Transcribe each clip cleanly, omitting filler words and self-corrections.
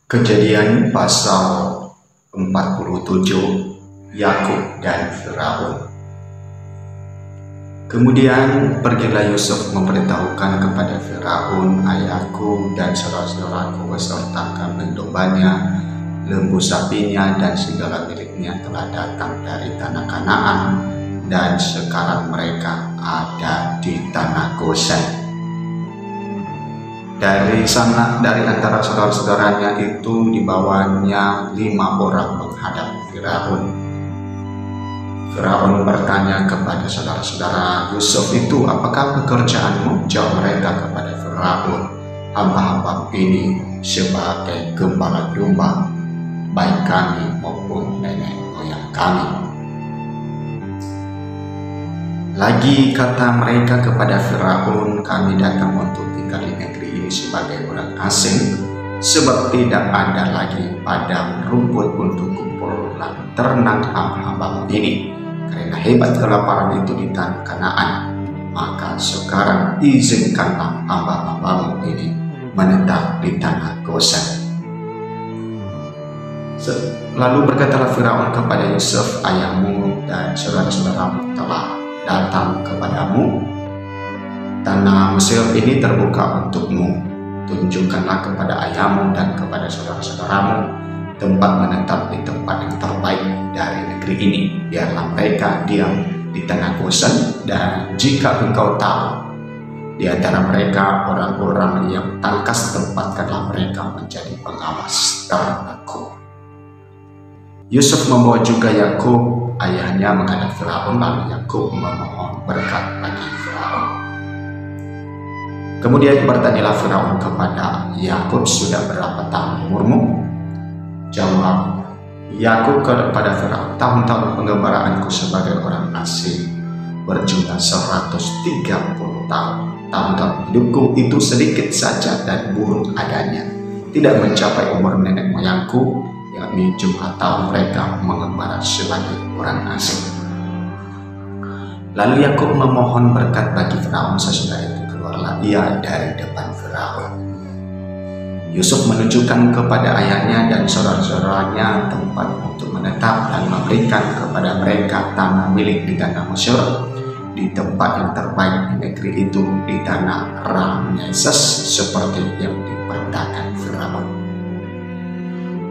Kejadian pasal 47, Yakub dan Firaun. Kemudian pergilah Yusuf memberitahukan kepada Firaun, ayahku dan saudara-saudaraku beserta kambing dombanya, lembu sapinya dan segala miliknya telah datang dari tanah Kanaan, dan sekarang mereka ada di tanah Gosen. Dari antara saudara-saudaranya itu dibawanya 5 orang menghadap Firaun. Firaun bertanya kepada saudara-saudara Yusuf itu, apakah pekerjaanmu? Jawab mereka kepada Firaun, hamba-hamba ini sebagai gembala domba, baik kami maupun nenek moyang kami. Lagi kata mereka kepada Firaun, kami datang untuk tinggal di negeri ini sebagai orang asing, sebab tidak ada lagi padang rumput untuk kumpulan ternak hamba-hamba ini, karena hebat kelaparan itu di tanah Kanaan. Maka sekarang izinkanlah hamba-hambamu ini menetap di tanah Gosen. Lalu berkatalah Firaun kepada Yusuf, ayahmu dan saudara-saudaramu telah datang kepadamu. Tanah Mesir ini terbuka untukmu. Tunjukkanlah kepada ayahmu dan kepada saudara-saudaramu tempat menetap di tempat yang terbaik dari negeri ini. Biarlah mereka diam di tanah Gosen, dan jika engkau tahu di antara mereka orang-orang yang tangkas, tempatkanlah mereka menjadi pengawas ternakku. Yusuf membawa juga Yakub ayahnya menghadap Firaun, lalu Yakub memohon berkat bagi Firaun. Kemudian bertanyalah Firaun kepada Yakub, sudah berapa tahun umurmu? Jawab Yakub kepada Firaun, tahun-tahun penggembalaanku sebagai orang asing berjumlah 130 tahun. Tahun-tahun hidupku itu sedikit saja dan buruk adanya, tidak mencapai umur nenek moyangku, yakni jumlah tahun mereka mengembara sebagai orang asing. Lalu Yakub memohon berkat bagi Firaun. Sesudah itu keluarlah ia dari depan Firaun. Yusuf menunjukkan kepada ayahnya dan saudara-saudaranya tempat untuk menetap dan memberikan kepada mereka tanah milik di tanah Mesir, di tempat yang terbaik di negeri itu, di tanah Ramses, seperti yang diperintahkan Firaun.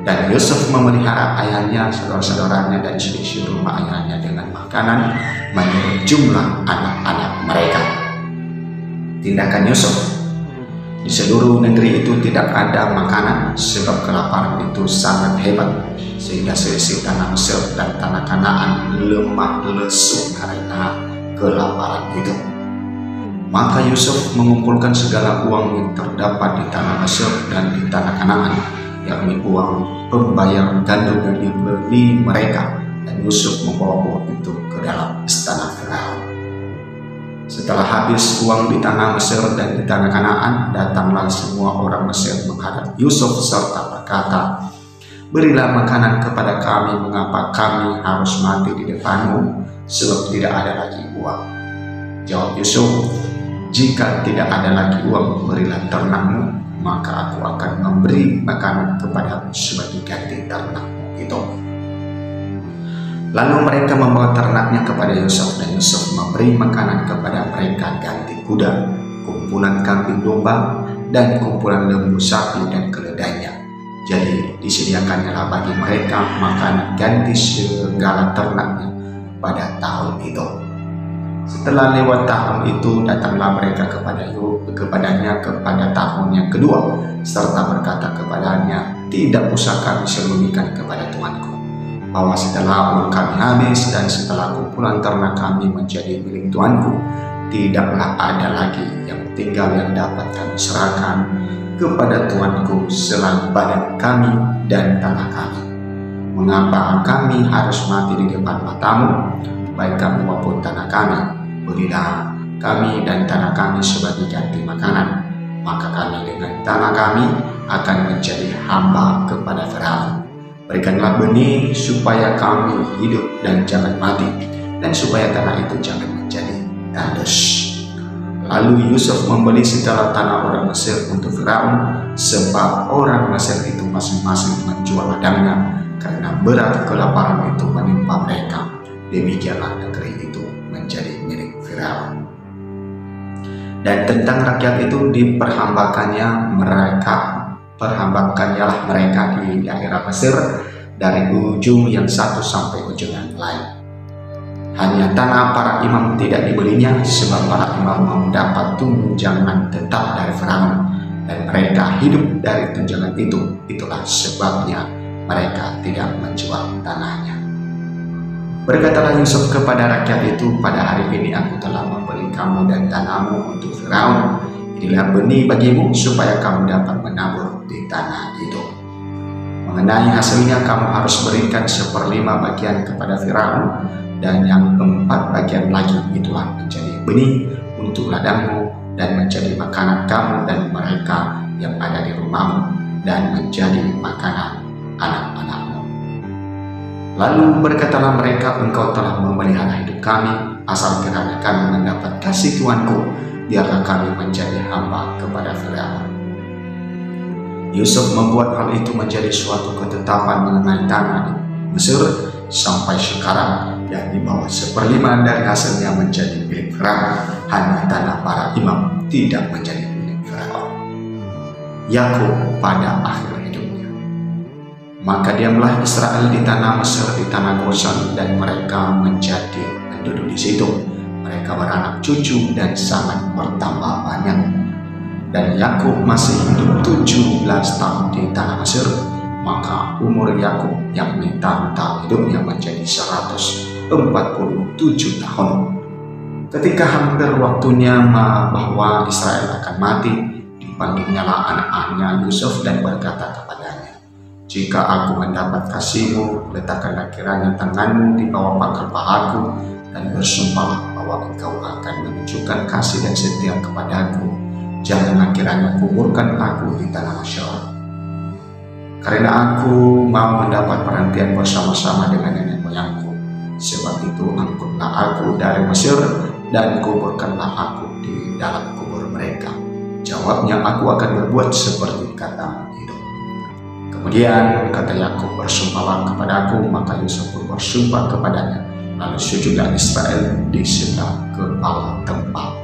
Dan Yusuf memelihara ayahnya, saudara-saudaranya, dan seisi rumah ayahnya dengan makanan menurut jumlah anak-anak mereka. Tindakan Yusuf: di seluruh negeri itu tidak ada makanan, sebab kelaparan itu sangat hebat, sehingga seisi tanah Mesir dan tanah Kanaan lemah lesu karena kelaparan itu. Maka Yusuf mengumpulkan segala uang yang terdapat di tanah Mesir dan di tanah Kanaan, yakni uang pembayar gandum yang dibeli mereka, dan Yusuf membawa uang itu ke dalam istana Firaun. Setelah habis uang di tanah Mesir dan di tanah Kanaan, datanglah semua orang Mesir menghadap Yusuf serta berkata, berilah makanan kepada kami, mengapa kami harus mati di depanmu, sebab tidak ada lagi uang. Jawab Yusuf, jika tidak ada lagi uang, berilah ternakmu, maka aku akan memberi makanan kepadamu sebagai ganti ternak itu. Lalu mereka membawa ternaknya kepada Yusuf, dan Yusuf memberi makanan kepada mereka ganti kuda, kumpulan kambing domba, dan kumpulan lembu sapi dan keledainya. Jadi disediakannya bagi mereka makanan ganti segala ternaknya pada tahun itu. Setelah lewat tahun itu, datanglah mereka kepadanya pada tahun yang kedua, serta berkata kepadanya, tidak usah kami sembunyikan kepada tuanku, bahwa setelah uang kami habis dan setelah kumpulan ternak kami menjadi milik tuanku, tidaklah ada lagi yang tinggal yang dapat kami serahkan kepada tuanku selain badan kami dan tanah kami. Mengapa kami harus mati di depan matamu, baik kami maupun tanah kami? Berilah kami dan tanah kami sebagai ganti makanan, maka kami dengan tanah kami akan menjadi hamba kepada Firaun. Berikanlah benih supaya kami hidup dan jangan mati, dan supaya tanah itu jangan menjadi tandus. Lalu Yusuf membeli segala tanah orang Mesir untuk Firaun, sebab orang Mesir itu masing-masing menjual ladangnya, karena berat kelaparan itu menimpa mereka. Demikianlah negeri itu menjadi milik Firaun. Dan tentang rakyat itu perhambakannya mereka di daerah Mesir, dari ujung yang satu sampai ujung yang lain. Hanya tanah para imam tidak dibelinya, sebab para imam mendapat tunjangan tetap dari Firaun, dan mereka hidup dari tunjangan itu. Itulah sebabnya mereka tidak menjual tanahnya. Berkatalah Yusuf kepada rakyat itu, pada hari ini aku telah membeli kamu dan tanahmu untuk Firaun. Inilah benih bagimu, supaya kamu dapat menabur di tanah itu. Mengenai hasilnya, kamu harus berikan 1/5 bagian kepada Firaun, dan yang 4 bagian lagi itulah menjadi benih untuk ladangmu, dan menjadi makanan kamu dan mereka yang ada di rumahmu, dan menjadi makanan anak-anakmu. Lalu berkatalah mereka, engkau telah memelihara hidup kami, asal kiranya kami mendapat kasih Tuanku, biarlah kami menjadi hamba kepada Firaun. Yusuf membuat hal itu menjadi suatu ketetapan mengenai tanah di Mesir sampai sekarang, dan di bawah 1/5 dari hasilnya menjadi milik Firaun. Hanya tanah para imam tidak menjadi milik Firaun. Yakub pada akhir hidupnya. Maka diamlah Israel di tanah Mesir, di tanah Gosan, dan mereka menjadi penduduk di situ. Mereka beranak cucu dan sangat bertambah banyak. Dan Yakub masih hidup 17 tahun di tanah Mesir. Maka umur Yakub, yakni tahun hidupnya, menjadi 147 tahun. Ketika hampir waktunya bahwa Israel akan mati, dipanggilnyalah anak-anaknya Yusuf dan berkata kepadanya, jika aku mendapat kasihmu, letakkanlah kiranya tanganmu di bawah pangkal pahaku, dan bersumpahlah bahwa engkau akan menunjukkan kasih dan setia kepadaku. Janganlah kiranya kuburkan aku di tanah Mesir, karena aku mau mendapat perhentian bersama-sama dengan nenek moyangku. Sebab itu angkutlah aku dari Mesir, dan kuburkanlah aku di dalam kubur mereka. Jawabnya, aku akan berbuat seperti katamu itu. Kemudian kata Yakub, bersumpahlah kepadaku. Maka Yusuf pun bersumpah kepadanya. Lalu sujudlah Israel di sebelah kepala tempat